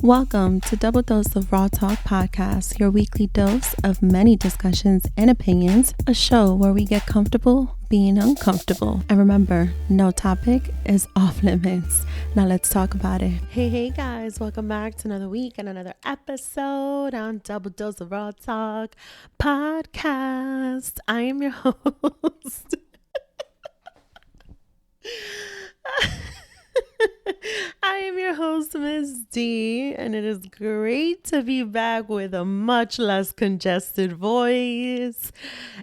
Welcome to Double Dose of Raw Talk Podcast, your weekly dose of many discussions and opinions, a show where we get comfortable being uncomfortable. And remember, no topic is off limits. Now let's talk about it. Hey guys, welcome back to another week and another episode on Double Dose of Raw Talk Podcast. I am your host. I am your host, Miss D, and it is great to be back with a much less congested voice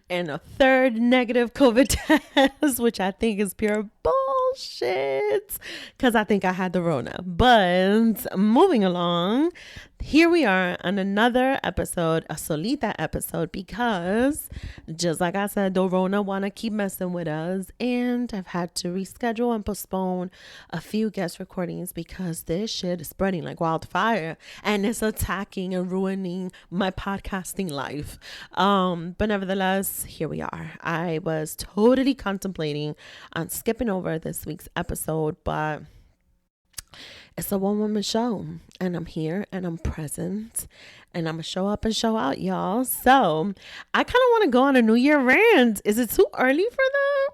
and a third negative COVID test, which I think is pure bullshit because I think I had the Rona. But moving along, here we are on another episode, a solita episode, because just like I said, the Rona want to keep messing with us, and I've had to reschedule and postpone a few guest recordings because this shit is spreading like wildfire and it's attacking and ruining my podcasting life. But nevertheless, here we are. I was totally contemplating on skipping over this week's episode, but it's a one-woman show, and I'm here and I'm present and I'm gonna show up and show out, y'all. So I kind of want to go on a New Year rant. Is it too early for that?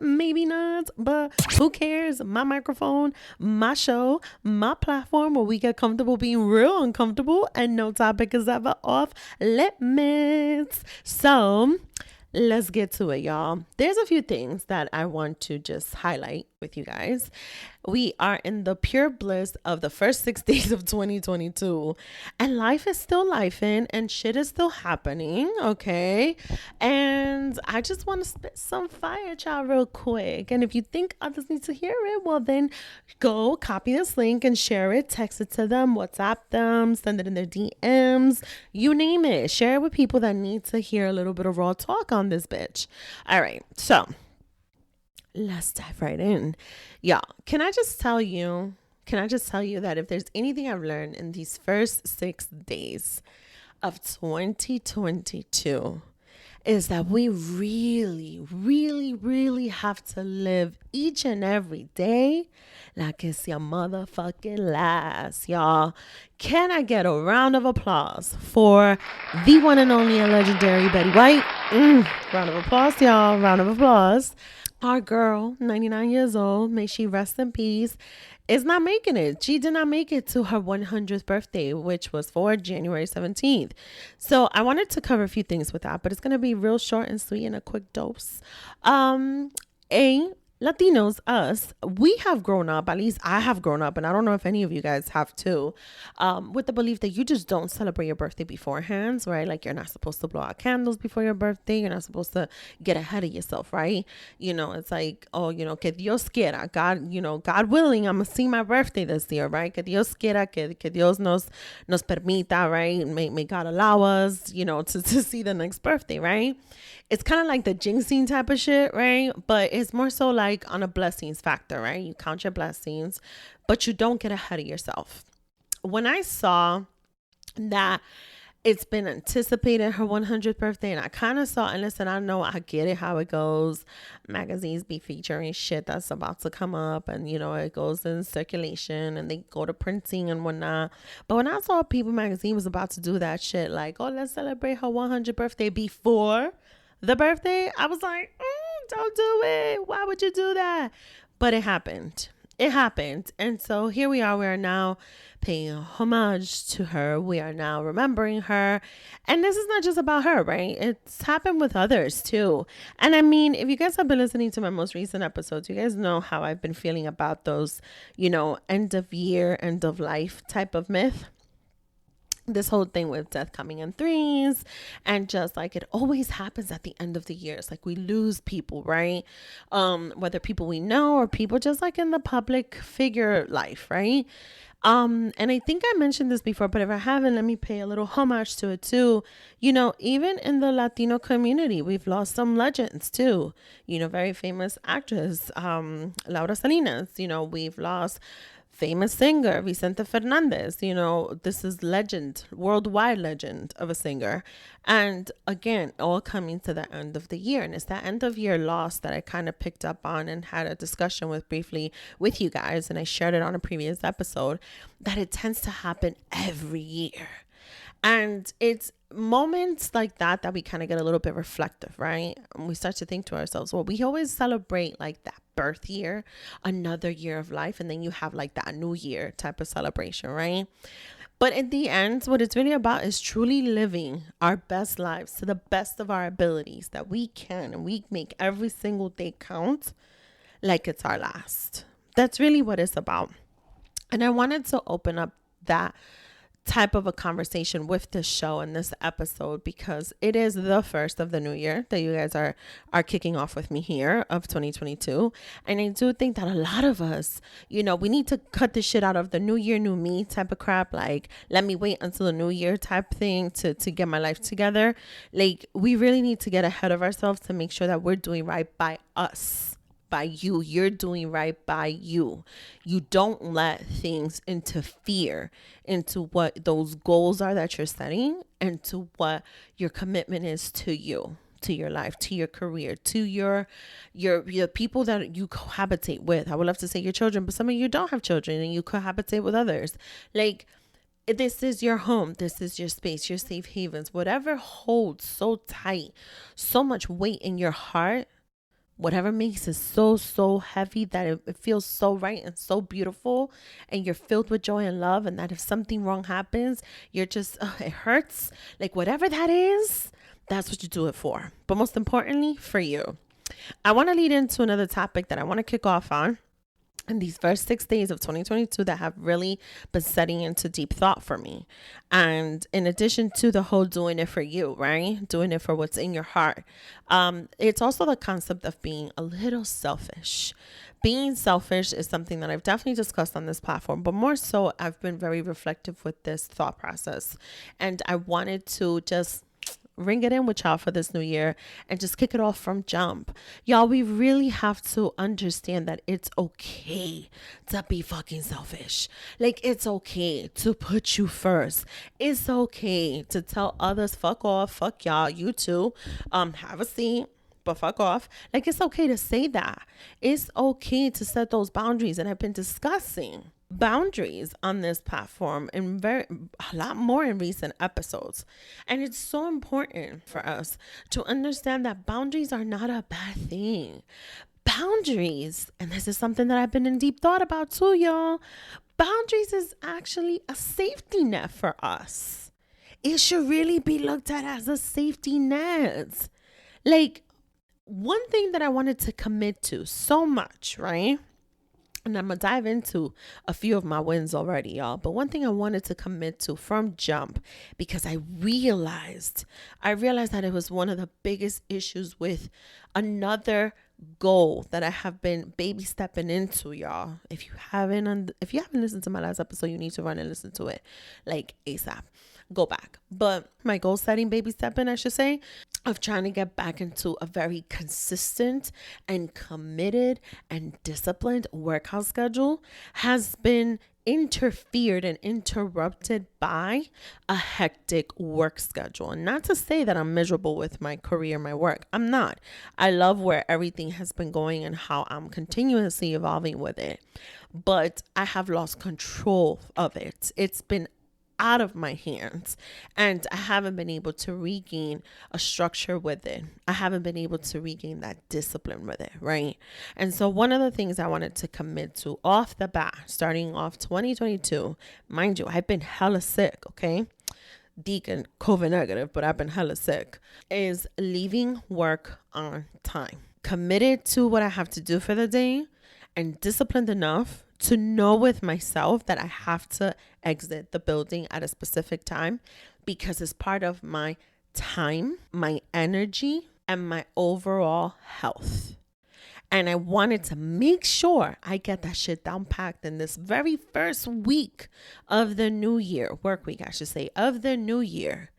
Maybe not, but who cares? My microphone, my show, my platform where we get comfortable being real uncomfortable, and no topic is ever off limits. So let's get to it, y'all. There's a few things that I want to just highlight with you guys. We are in the pure bliss of the first 6 days of 2022, and life is still lifing and shit is still happening, okay? And I just want to spit some fire, child, real quick. And if you think others need to hear it, well, then go copy this link and share it, text it to them, WhatsApp them, send it in their DMs, you name it. Share it with people that need to hear a little bit of raw talk on this bitch. All right, so let's dive right in. Y'all, can I just tell you that if there's anything I've learned in these first 6 days of 2022 is that we really have to live each and every day like it's your motherfucking last, y'all. Can I get a round of applause for the one and only and legendary Betty White? Round of applause, y'all. Round of applause. Our girl, 99 years old, may she rest in peace, is not making it. She did not make it to her 100th birthday, which was for January 17th. So I wanted to cover a few things with that, but it's going to be real short and sweet and a quick dose. Latinos, us, we have grown up, at least I have grown up, and I don't know if any of you guys have too, with the belief that you just don't celebrate your birthday beforehand, right? Like, you're not supposed to blow out candles before your birthday. You're not supposed to get ahead of yourself, right? You know, it's like, oh, you know, que Dios quiera, God, you know, God willing, I'm going to see my birthday this year, right? Que Dios quiera, que Dios nos permita, right? May God allow us, you know, to see the next birthday, right? It's kind of like the jinxing type of shit, right? But it's more so like on a blessings factor, right? You count your blessings, but you don't get ahead of yourself. When I saw that it's been anticipated her 100th birthday, and I kind of saw, and listen, I know, I get it, how it goes. Magazines be featuring shit that's about to come up, and you know, it goes in circulation and they go to printing and whatnot. But when I saw People magazine was about to do that shit, like, oh, let's celebrate her 100th birthday before the birthday, I was like, don't do it. Why would you do that? But it happened. And so here we are. We are now paying homage to her. We are now remembering her. And this is not just about her, right? It's happened with others too. And I mean, if you guys have been listening to my most recent episodes, you guys know how I've been feeling about those, you know, end of year, end of life type of myth. This whole thing with death coming in threes, and just like it always happens at the end of the year. It's like we lose people, right? Whether people we know or people just like in the public figure life, right? And I think I mentioned this before, but if I haven't, let me pay a little homage to it too. You know, even in the Latino community, we've lost some legends too. You know, very famous actress, Laura Salinas. You know, we've lost famous singer Vicente Fernandez. You know, this is legend, worldwide legend of a singer. And again, all coming to the end of the year. And it's that end of year loss that I kind of picked up on and had a discussion with briefly with you guys. And I shared it on a previous episode, that it tends to happen every year. And it's moments like that we kind of get a little bit reflective, right? And we start to think to ourselves, well, we always celebrate like that birth year, another year of life, and then you have like that new year type of celebration, right? But in the end, what it's really about is truly living our best lives to the best of our abilities that we can, and we make every single day count like it's our last. That's really what it's about. And I wanted to open up that type of a conversation with this show and this episode, because it is the first of the new year that you guys are kicking off with me here of 2022. And I do think that a lot of us, you know, we need to cut the shit out of the new year, new me type of crap. Like, let me wait until the new year type thing to get my life together. Like, we really need to get ahead of ourselves to make sure that we're doing right by us. By you. You're doing right by you. You don't let things interfere into what those goals are that you're setting, and to what your commitment is to you, to your life, to your career, to your people that you cohabitate with. I would love to say your children, but some of you don't have children and you cohabitate with others. Like, this is your home. This is your space, your safe havens, whatever holds so tight, so much weight in your heart. Whatever makes it so heavy that it feels so right and so beautiful, and you're filled with joy and love, and that if something wrong happens, you're just, it hurts. Like, whatever that is, that's what you do it for. But most importantly, for you. I want to lead into another topic that I want to kick off on in these first 6 days of 2022 that have really been setting into deep thought for me. And in addition to the whole doing it for you, right? Doing it for what's in your heart. It's also the concept of being a little selfish. Being selfish is something that I've definitely discussed on this platform, but more so I've been very reflective with this thought process. And I wanted to just ring it in with y'all for this new year and just kick it off from jump. Y'all, we really have to understand that it's okay to be fucking selfish. Like, it's okay to put you first. It's okay to tell others, fuck off, fuck y'all, you too, have a seat, but fuck off. Like, it's okay to say that. It's okay to set those boundaries. And I've been discussing boundaries on this platform and a lot more in recent episodes. And it's so important for us to understand that boundaries are not a bad thing. Boundaries, and this is something that I've been in deep thought about too, y'all. Boundaries is actually a safety net for us. It should really be looked at as a safety net. Like, one thing that I wanted to commit to so much, right? And I'm going to dive into a few of my wins already, y'all. But one thing I wanted to commit to from jump, because I realized that it was one of the biggest issues with another goal that I have been baby stepping into, y'all. If you haven't listened to my last episode, you need to run and listen to it like ASAP. Go back. But my goal setting, baby stepping, I should say, of trying to get back into a very consistent and committed and disciplined workout schedule has been interfered and interrupted by a hectic work schedule. And not to say that I'm miserable with my career, my work. I'm not. I love where everything has been going and how I'm continuously evolving with it. But I have lost control of it. It's been out of my hands, and I haven't been able to regain a structure with it. I haven't been able to regain that discipline with it, right? And so one of the things I wanted to commit to off the bat, starting off 2022, mind you, I've been hella sick, okay? Deacon COVID negative, but I've been hella sick, is leaving work on time. Committed to what I have to do for the day, and disciplined enough to know with myself that I have to exit the building at a specific time, because it's part of my time, my energy, and my overall health. And I wanted to make sure I get that shit down packed in this very first week of the new year, work week, I should say, of the new year.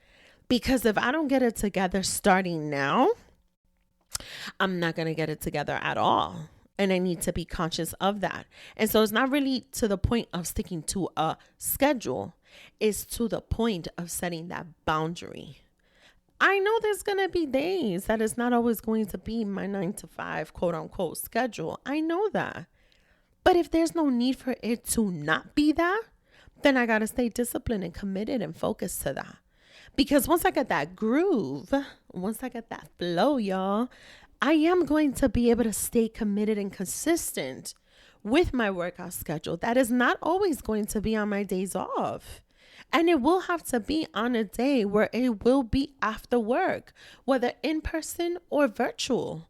Because if I don't get it together starting now, I'm not going to get it together at all. And I need to be conscious of that. And so it's not really to the point of sticking to a schedule. It's to the point of setting that boundary. I know there's going to be days that it's not always going to be my 9 to 5, quote unquote, schedule. I know that. But if there's no need for it to not be that, then I got to stay disciplined and committed and focused to that. Because once I get that groove, once I get that flow, y'all, I am going to be able to stay committed and consistent with my workout schedule. That is not always going to be on my days off. And it will have to be on a day where it will be after work, whether in person or virtual.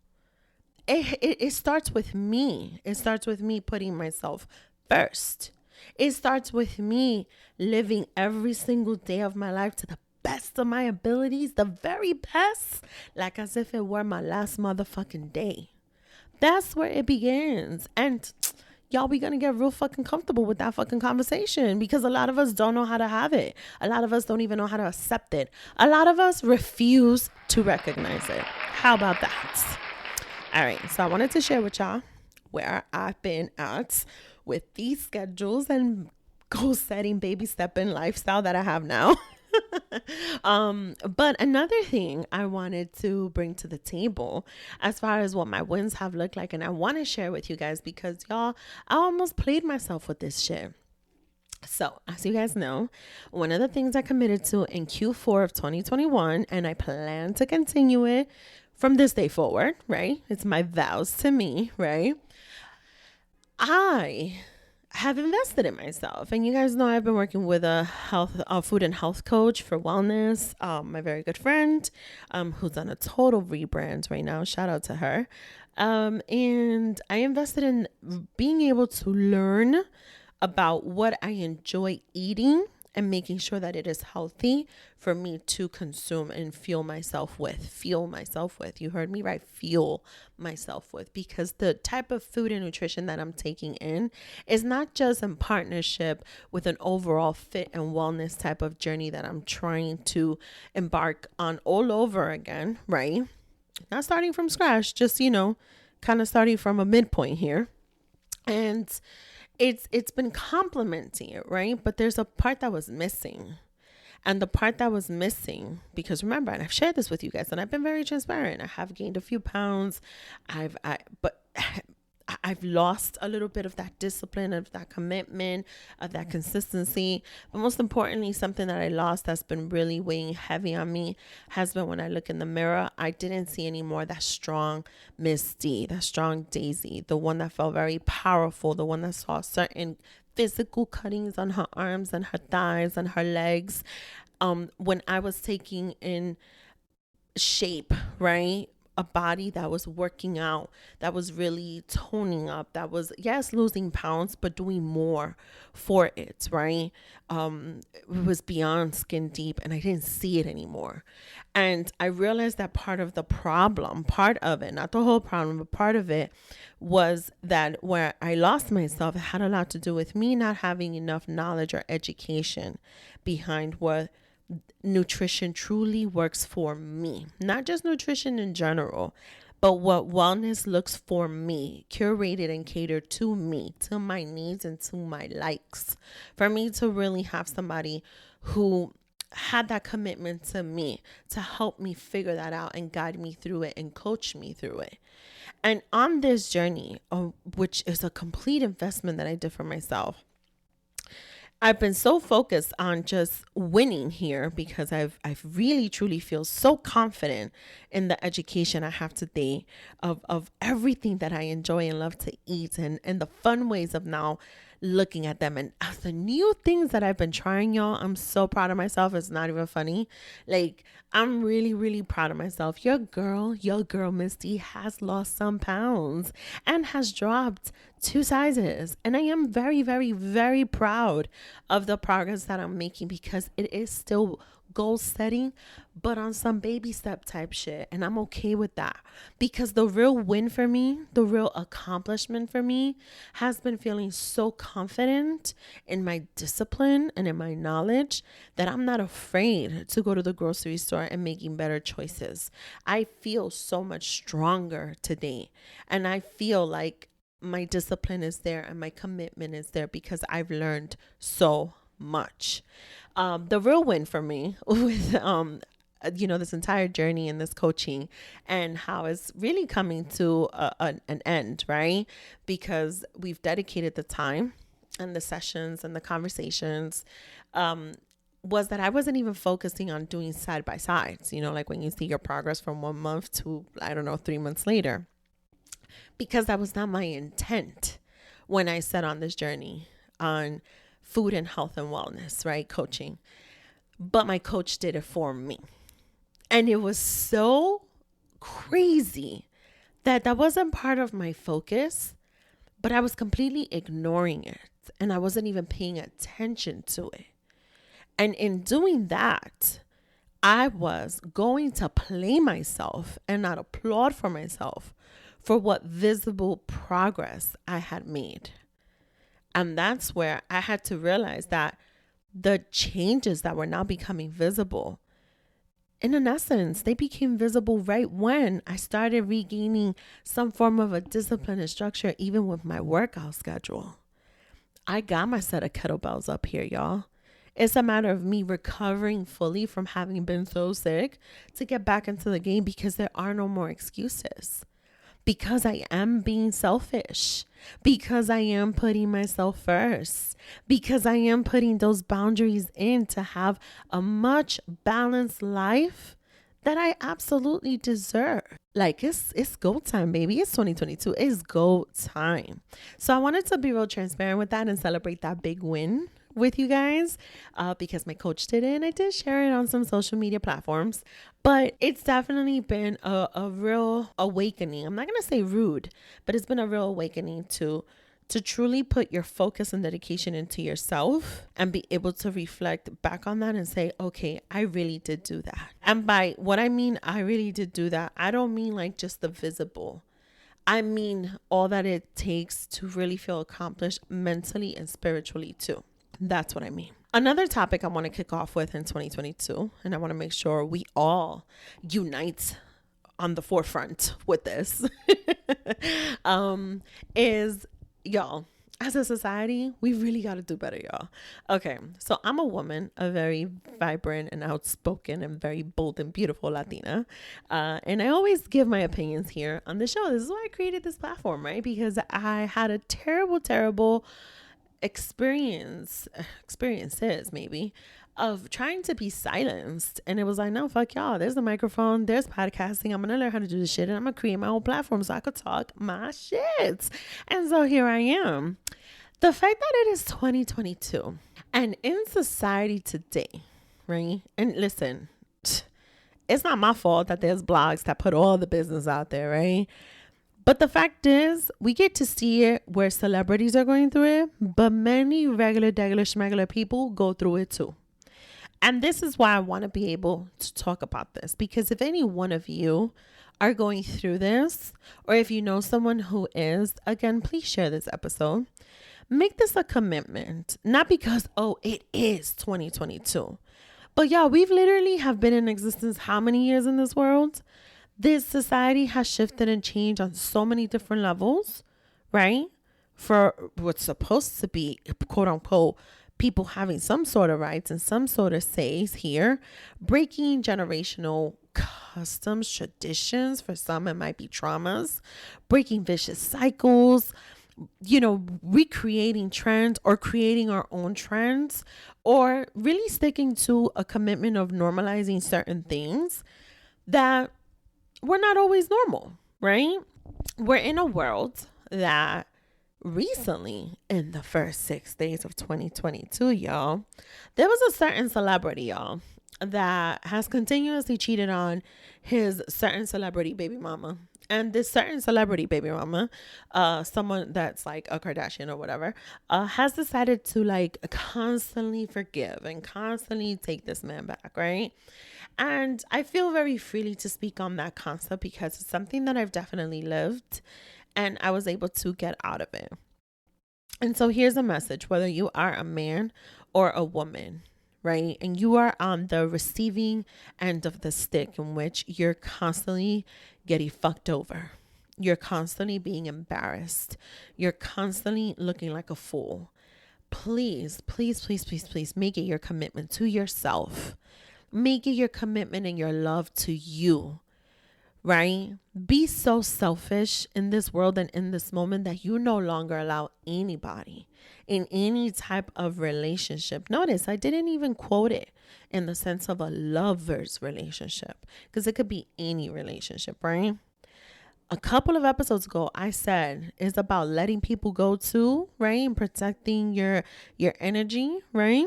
It starts with me. It starts with me putting myself first. It starts with me living every single day of my life to the best of my abilities, the very best, like as if it were my last motherfucking day. That's where it begins. And y'all, we gonna get real fucking comfortable with that fucking conversation because a lot of us don't know how to have it. A lot of us don't even know how to accept it. A lot of us refuse to recognize it. How about that? All right, so I wanted to share with y'all where I've been at with these schedules and goal setting, baby stepping lifestyle that I have now. But another thing I wanted to bring to the table as far as what my wins have looked like, and I want to share with you guys because y'all, I almost played myself with this shit. So as you guys know, one of the things I committed to in Q4 of 2021, and I plan to continue it from this day forward, right? It's my vows to me, right? I have invested in myself. And you guys know I've been working with a food and health coach for wellness, my very good friend, who's on a total rebrand right now. Shout out to her. And I invested in being able to learn about what I enjoy eating and making sure that it is healthy for me to consume and fuel myself with. You heard me right. Fuel myself with, because the type of food and nutrition that I'm taking in is not just in partnership with an overall fit and wellness type of journey that I'm trying to embark on all over again, right? Not starting from scratch, just, kind of starting from a midpoint here. And it's been complementing it, right? But there's a part that was missing. And the part that was missing, because remember, and I've shared this with you guys, and I've been very transparent. I have gained a few pounds. But I've lost a little bit of that discipline, of that commitment, of that consistency. But most importantly, something that I lost that's been really weighing heavy on me has been when I look in the mirror, I didn't see anymore that strong Miss D, that strong Daisy, the one that felt very powerful, the one that saw certain physical cuttings on her arms and her thighs and her legs. When I was taking in shape, right? A body that was working out, that was really toning up, that was, yes, losing pounds, but doing more for it, right? It was beyond skin deep, and I didn't see it anymore. And I realized that part of it, not the whole problem, but part of it was that where I lost myself, it had a lot to do with me not having enough knowledge or education behind what nutrition truly works for me. Not just nutrition in general, but what wellness looks for me, curated and catered to me, to my needs and to my likes. For me to really have somebody who had that commitment to me to help me figure that out and guide me through it and coach me through it. And on this journey, which is a complete investment that I did for myself, I've been so focused on just winning here because I've really truly feel so confident in the education I have today of everything that I enjoy and love to eat, and the fun ways of now looking at them and the new things that I've been trying, y'all. I'm so proud of myself. It's not even funny. Like, I'm really, really proud of myself. Your girl, Misty, has lost some pounds and has dropped 2 sizes. And I am very, very, very proud of the progress that I'm making, because it is still goal setting, but on some baby step type shit. And I'm okay with that, because the real win for me, the real accomplishment for me, has been feeling so confident in my discipline and in my knowledge that I'm not afraid to go to the grocery store and making better choices. I feel so much stronger today. And I feel like my discipline is there and my commitment is there because I've learned so much. The real win for me with this entire journey and this coaching and how it's really coming to an end, right? Because we've dedicated the time and the sessions and the conversations, was that I wasn't even focusing on doing side by sides, like when you see your progress from 1 month to, 3 months later, because that was not my intent when I set on this journey on food and health and wellness, right? Coaching. But my coach did it for me. And it was so crazy that wasn't part of my focus, but I was completely ignoring it. And I wasn't even paying attention to it. And in doing that, I was going to play myself and not applaud for myself for what visible progress I had made. And that's where I had to realize that the changes that were now becoming visible, in essence, they became visible right when I started regaining some form of a discipline and structure, even with my workout schedule. I got my set of kettlebells up here, y'all. It's a matter of me recovering fully from having been so sick to get back into the game because there are no more excuses. Because I am being selfish. Because I am putting myself first. Because I am putting those boundaries in to have a much balanced life that I absolutely deserve. Like it's go time, baby. It's 2022. It's go time. So I wanted to be real transparent with that and celebrate that big win with you guys, because my coach did it and I did share it on some social media platforms. But it's definitely been a real awakening. I'm not going to say rude, but it's been a real awakening to truly put your focus and dedication into yourself and be able to reflect back on that and say, okay, I really did do that. And by what I mean, I really did do that, I don't mean like just the visible. I mean all that it takes to really feel accomplished mentally and spiritually too. That's what I mean. Another topic I want to kick off with in 2022, and I want to make sure we all unite on the forefront with this, is, y'all, as a society, we really got to do better, y'all. Okay, so I'm a woman, a very vibrant and outspoken and very bold and beautiful Latina. And I always give my opinions here on the show. This is why I created this platform, right? Because I had a terrible experiences maybe of trying to be silenced, and it was like, no, fuck y'all, there's a microphone, there's podcasting, I'm gonna learn how to do this shit and I'm gonna create my own platform so I could talk my shit. And so here I am. The fact that it is 2022 and in society today, right? And listen, it's not my fault that there's blogs that put all the business out there, right? But the fact is, we get to see it where celebrities are going through it, but many regular schmegular people go through it too. And this is why I want to be able to talk about this, because if any one of you are going through this, or if you know someone who is, again, please share this episode. Make this a commitment, not because, oh, it is 2022. But yeah, we've literally have been in existence how many years in this world? This society has shifted and changed on so many different levels, right? For what's supposed to be, quote unquote, people having some sort of rights and some sort of says here, breaking generational customs, traditions. For some, it might be traumas, breaking vicious cycles, recreating trends or creating our own trends, or really sticking to a commitment of normalizing certain things that we're not always normal, right? We're in a world that recently, in the first 6 days of 2022, y'all, there was a certain celebrity, y'all, that has continuously cheated on his certain celebrity baby mama. And this certain celebrity baby mama, someone that's like a Kardashian or whatever, has decided to like constantly forgive and constantly take this man back, right? And I feel very freely to speak on that concept because it's something that I've definitely lived and I was able to get out of it. And so here's a message, whether you are a man or a woman, right? And you are on the receiving end of the stick in which you're constantly getting fucked over. You're constantly being embarrassed. You're constantly looking like a fool. Please, please, please, please, please make it your commitment to yourself. Make it your commitment and your love to you, right? Be so selfish in this world and in this moment that you no longer allow anybody in any type of relationship. Notice I didn't even quote it in the sense of a lover's relationship, because it could be any relationship, right? A couple of episodes ago, I said it's about letting people go too, right? And protecting your energy, right?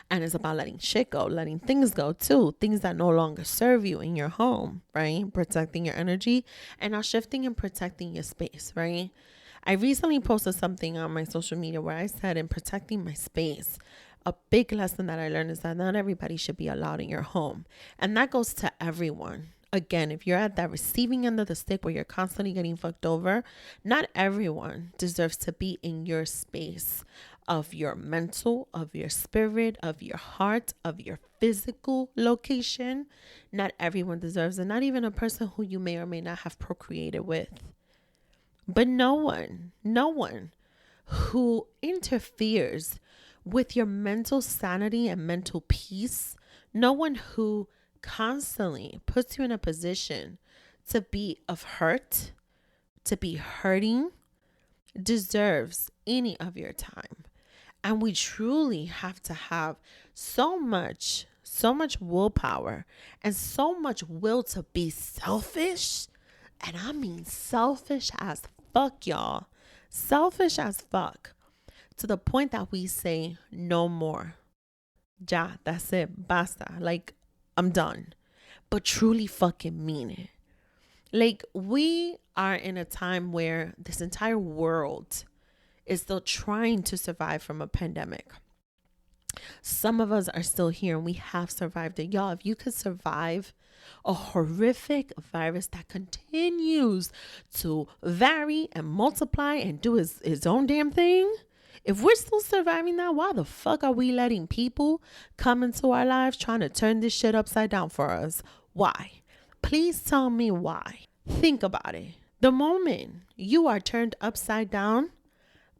And it's about letting shit go, letting things go too. Things that no longer serve you in your home, right? Protecting your energy, and now shifting and protecting your space, right? I recently posted something on my social media where I said, in protecting my space, a big lesson that I learned is that not everybody should be allowed in your home. And that goes to everyone. Again, if you're at that receiving end of the stick where you're constantly getting fucked over, not everyone deserves to be in your space of your mental, of your spirit, of your heart, of your physical location. Not everyone deserves it, not even a person who you may or may not have procreated with. But no one who interferes with your mental sanity and mental peace, no one who constantly puts you in a position to be of hurt, to be hurting, deserves any of your time. And we truly have to have so much willpower and so much will to be selfish. And I mean selfish as fuck, y'all. Selfish as fuck. To the point that we say no more. Ja, that's it. Basta. Like, I'm done. But truly fucking mean it. Like, we are in a time where this entire world is still trying to survive from a pandemic. Some of us are still here and we have survived it. Y'all, if you could survive a horrific virus that continues to vary and multiply and do its own damn thing, if we're still surviving that, why the fuck are we letting people come into our lives trying to turn this shit upside down for us? Why? Please tell me why. Think about it. The moment you are turned upside down,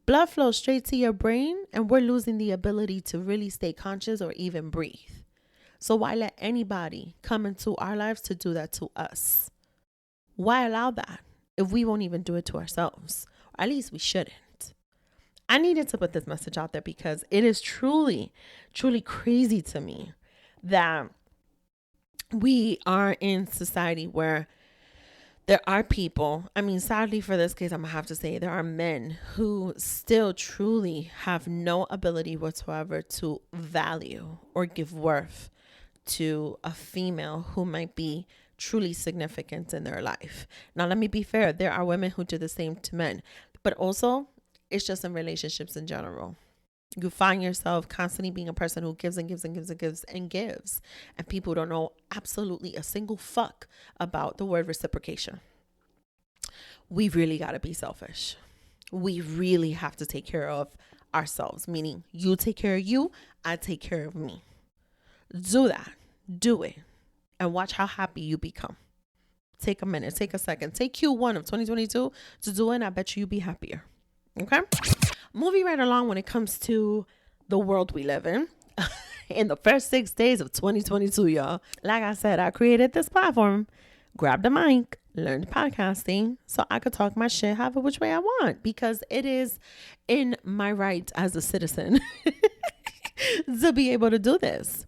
blood flows straight to your brain and we're losing the ability to really stay conscious or even breathe. So why let anybody come into our lives to do that to us? Why allow that if we won't even do it to ourselves? Or at least we shouldn't. I needed to put this message out there because it is truly, truly crazy to me that we are in society where there are people, I mean, sadly for this case, I'm going to have to say there are men who still truly have no ability whatsoever to value or give worth to a female who might be truly significant in their life. Now, let me be fair. There are women who do the same to men, but also it's just in relationships in general. You find yourself constantly being a person who gives and gives and gives and gives and gives. And people don't know absolutely a single fuck about the word reciprocation. We really got to be selfish. We really have to take care of ourselves, meaning you take care of you, I take care of me. Do that. Do it. And watch how happy you become. Take a minute, take a second, take Q1 of 2022 to do it, and I bet you'll be happier. Okay? Moving right along when it comes to the world we live in. In the first 6 days of 2022, y'all. Like I said, I created this platform, grabbed a mic, learned podcasting so I could talk my shit however which way I want, because it is in my right as a citizen to be able to do this.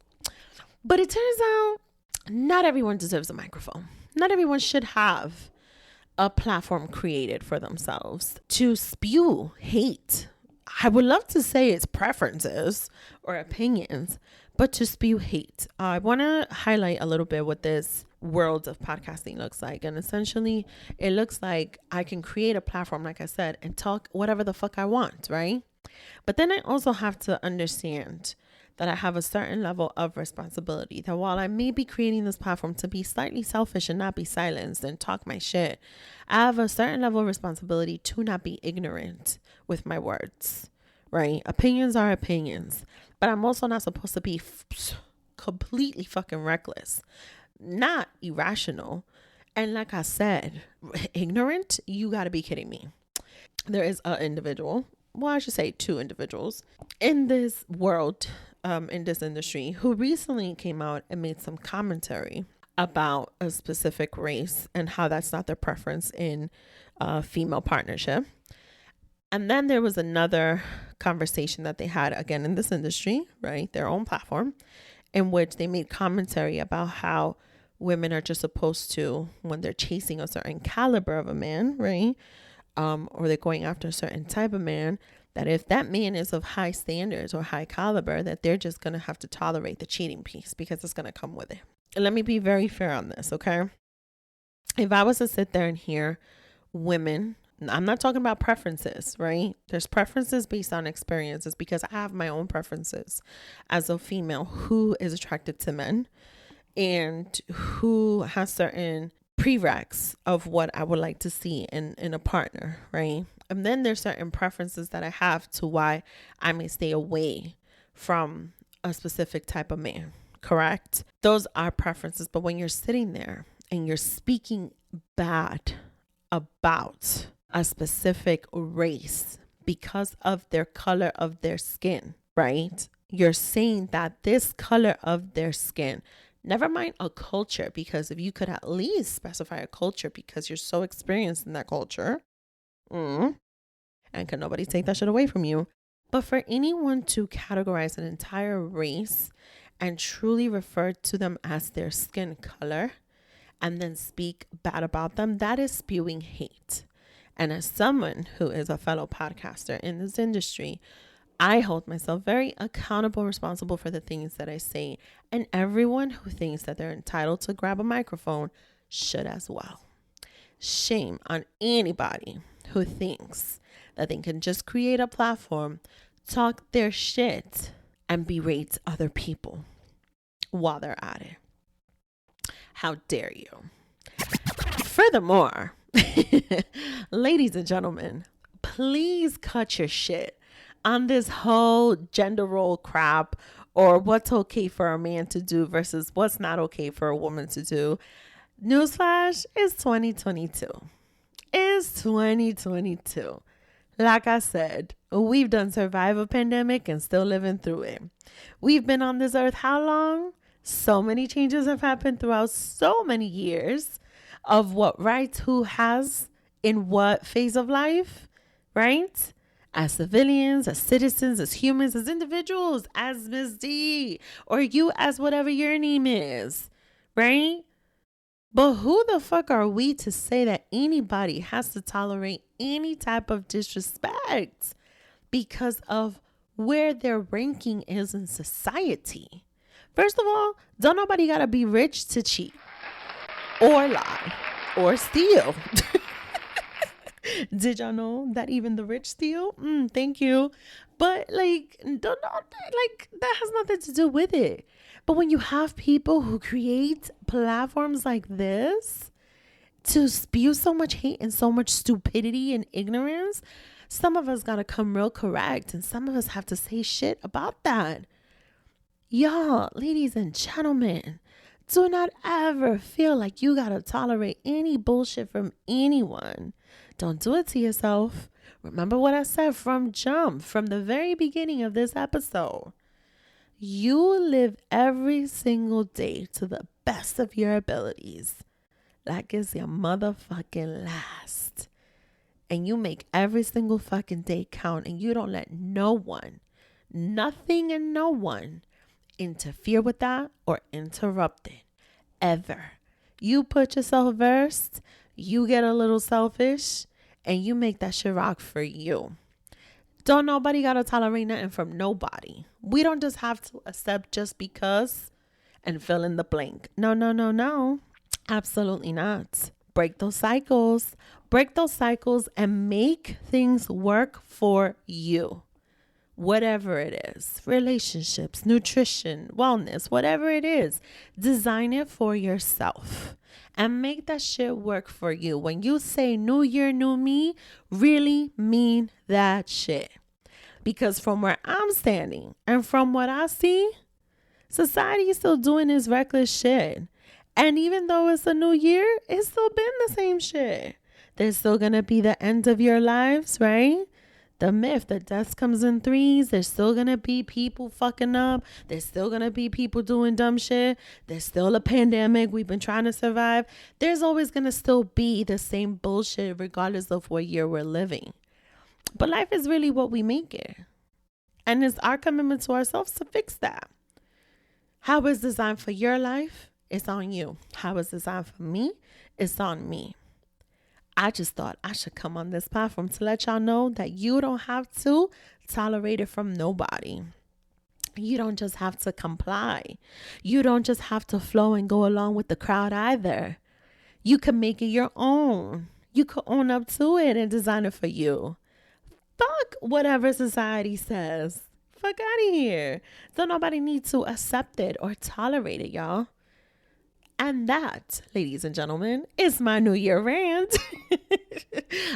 But it turns out not everyone deserves a microphone. Not everyone should have a platform created for themselves to spew hate. I would love to say it's preferences or opinions, but to spew hate. I want to highlight a little bit what this world of podcasting looks like. And essentially, it looks like I can create a platform, like I said, and talk whatever the fuck I want, right? But then I also have to understand that I have a certain level of responsibility, that while I may be creating this platform to be slightly selfish and not be silenced and talk my shit, I have a certain level of responsibility to not be ignorant with my words, right? Opinions are opinions, but I'm also not supposed to be completely fucking reckless, not irrational, And like I said, ignorant, you got to be kidding me. There is an individual, well, I should say two individuals in this world, in this industry, who recently came out and made some commentary about a specific race and how that's not their preference in a female partnership. And then there was another conversation that they had again in this industry, right? Their own platform, in which they made commentary about how women are just supposed to, when they're chasing a certain caliber of a man, right? Or they're going after a certain type of man, that if that man is of high standards or high caliber, that they're just going to have to tolerate the cheating piece because it's going to come with it. And let me be very fair on this, okay? If I was to sit there and hear women, I'm not talking about preferences, right? There's preferences based on experiences because I have my own preferences as a female who is attracted to men and who has certain prereqs of what I would like to see in a partner, right? And then there's certain preferences that I have to why I may stay away from a specific type of man, correct? Those are preferences. But when you're sitting there and you're speaking bad about a specific race because of their color of their skin, right? You're saying that this color of their skin, never mind a culture, because if you could at least specify a culture because you're so experienced in that culture, and can nobody take that shit away from you. But for anyone to categorize an entire race and truly refer to them as their skin color and then speak bad about them, that is spewing hate. And as someone who is a fellow podcaster in this industry, I hold myself very accountable, responsible for the things that I say. And everyone who thinks that they're entitled to grab a microphone should as well. Shame on anybody who thinks that they can just create a platform, talk their shit, and berate other people while they're at it. How dare you? Furthermore, ladies and gentlemen, please cut your shit on this whole gender role crap or what's okay for a man to do versus what's not okay for a woman to do. Newsflash, is 2022. It's 2022. Like I said, we've done survive a pandemic and still living through it. We've been on this earth how long? So many changes have happened throughout so many years of what rights who has in what phase of life, right? As civilians, as citizens, as humans, as individuals, as Ms. D, or you as whatever your name is, right? But who the fuck are we to say that anybody has to tolerate any type of disrespect because of where their ranking is in society? First of all, don't nobody gotta be rich to cheat or lie or steal. Did y'all know that even the rich steal? Thank you. But that has nothing to do with it. But when you have people who create platforms like this to spew so much hate and so much stupidity and ignorance, some of us gotta come real correct and some of us have to say shit about that. Y'all, ladies and gentlemen, do not ever feel like you gotta tolerate any bullshit from anyone. Don't do it to yourself. Remember what I said from the very beginning of this episode. You live every single day to the best of your abilities. Like it's your motherfucking last. And you make every single fucking day count, and you don't let no one, nothing and no one interfere with that or interrupt it ever. You put yourself first, you get a little selfish, and you make that shit rock for you. Don't nobody gotta tolerate nothing from nobody. We don't just have to accept just because and fill in the blank. No. Absolutely not. Break those cycles and make things work for you. Whatever it is, relationships, nutrition, wellness, whatever it is, design it for yourself and make that shit work for you. When you say new year, new me, really mean that shit. Because from where I'm standing and from what I see, society is still doing this reckless shit. And even though it's a new year, it's still been the same shit. There's still going to be the end of your lives, right? The myth that death comes in threes. There's still going to be people fucking up. There's still going to be people doing dumb shit. There's still a pandemic. We've been trying to survive. There's always going to still be the same bullshit regardless of what year we're living. But life is really what we make it. And it's our commitment to ourselves to fix that. How it's designed for your life, it's on you. How it's designed for me, it's on me. I just thought I should come on this platform to let y'all know that you don't have to tolerate it from nobody. You don't just have to comply. You don't just have to flow and go along with the crowd either. You can make it your own. You could own up to it and design it for you. Fuck whatever society says. Fuck out of here. Don't nobody need to accept it or tolerate it, y'all. And that, ladies and gentlemen, is my New Year rant.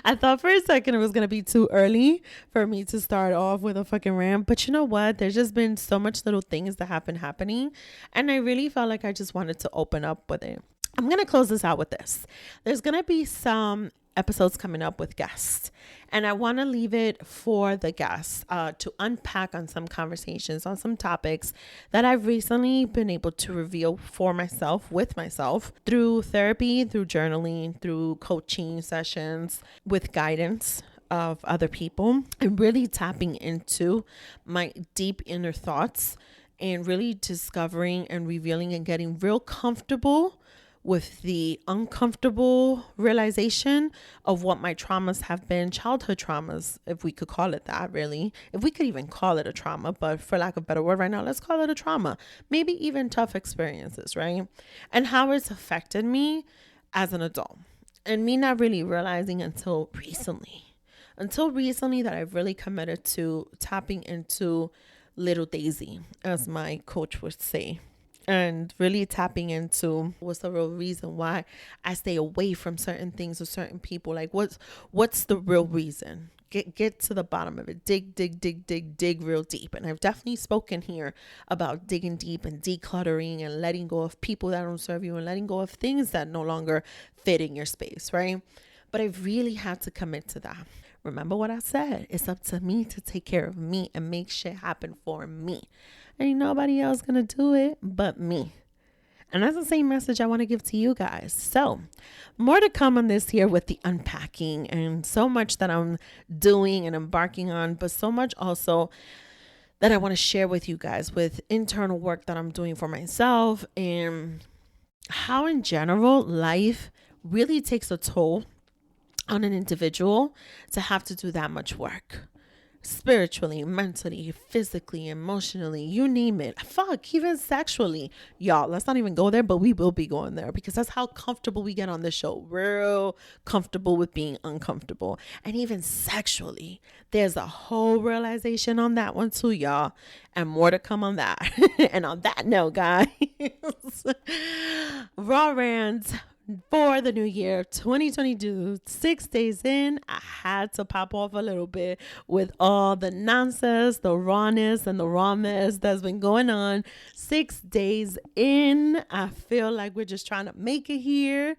I thought for a second it was going to be too early for me to start off with a fucking rant. But you know what? There's just been so much little things that have been happening. And I really felt like I just wanted to open up with it. I'm going to close this out with this. There's going to be some episodes coming up with guests, and I want to leave it for the guests to unpack on some conversations on some topics that I've recently been able to reveal for myself, with myself, through therapy, through journaling, through coaching sessions, with guidance of other people, and really tapping into my deep inner thoughts and really discovering and revealing and getting real comfortable with the uncomfortable realization of what my traumas have been, childhood traumas, if we could call it that, really. If we could even call it a trauma, but for lack of a better word right now, let's call it a trauma. Maybe even tough experiences, right? And how it's affected me as an adult. And me not really realizing until recently that I've really committed to tapping into little Daisy, as my coach would say. And really tapping into what's the real reason why I stay away from certain things or certain people. Like what's the real reason? Get to the bottom of it. Dig real deep. And I've definitely spoken here about digging deep and decluttering and letting go of people that don't serve you and letting go of things that no longer fit in your space, right? But I've really had to commit to that. Remember what I said. It's up to me to take care of me and make shit happen for me. Ain't nobody else gonna do it but me. And that's the same message I want to give to you guys. So more to come on this here with the unpacking, and so much that I'm doing and embarking on, but so much also that I want to share with you guys with internal work that I'm doing for myself, and how in general life really takes a toll on an individual to have to do that much work. Spiritually, mentally, physically, emotionally, you name it. Fuck, even sexually. Y'all, let's not even go there, but we will be going there because that's how comfortable we get on this show. Real comfortable with being uncomfortable. And even sexually, there's a whole realization on that one too, y'all. And more to come on that. And on that note, guys, Raw Rant for the new year 2022, 6 days in, I had to pop off a little bit with all the nonsense, the rawness and the raw mess that's been going on. 6 days in, I feel like we're just trying to make it here.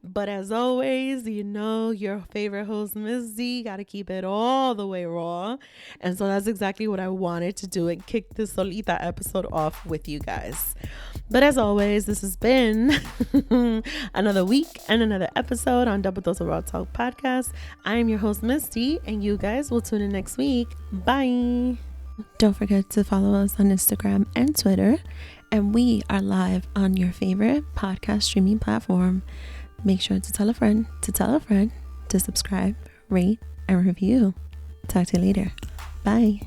But as always, you know, your favorite host, Miss Z, got to keep it all the way raw. And so that's exactly what I wanted to do and kick this Solita episode off with you guys. But as always, this has been another week and another episode on Double Dose of Raw Talk podcast. I am your host, Miss D, and you guys will tune in next week. Bye. Don't forget to follow us on Instagram and Twitter. And we are live on your favorite podcast streaming platform. Make sure to tell a friend, to subscribe, rate, and review. Talk to you later. Bye.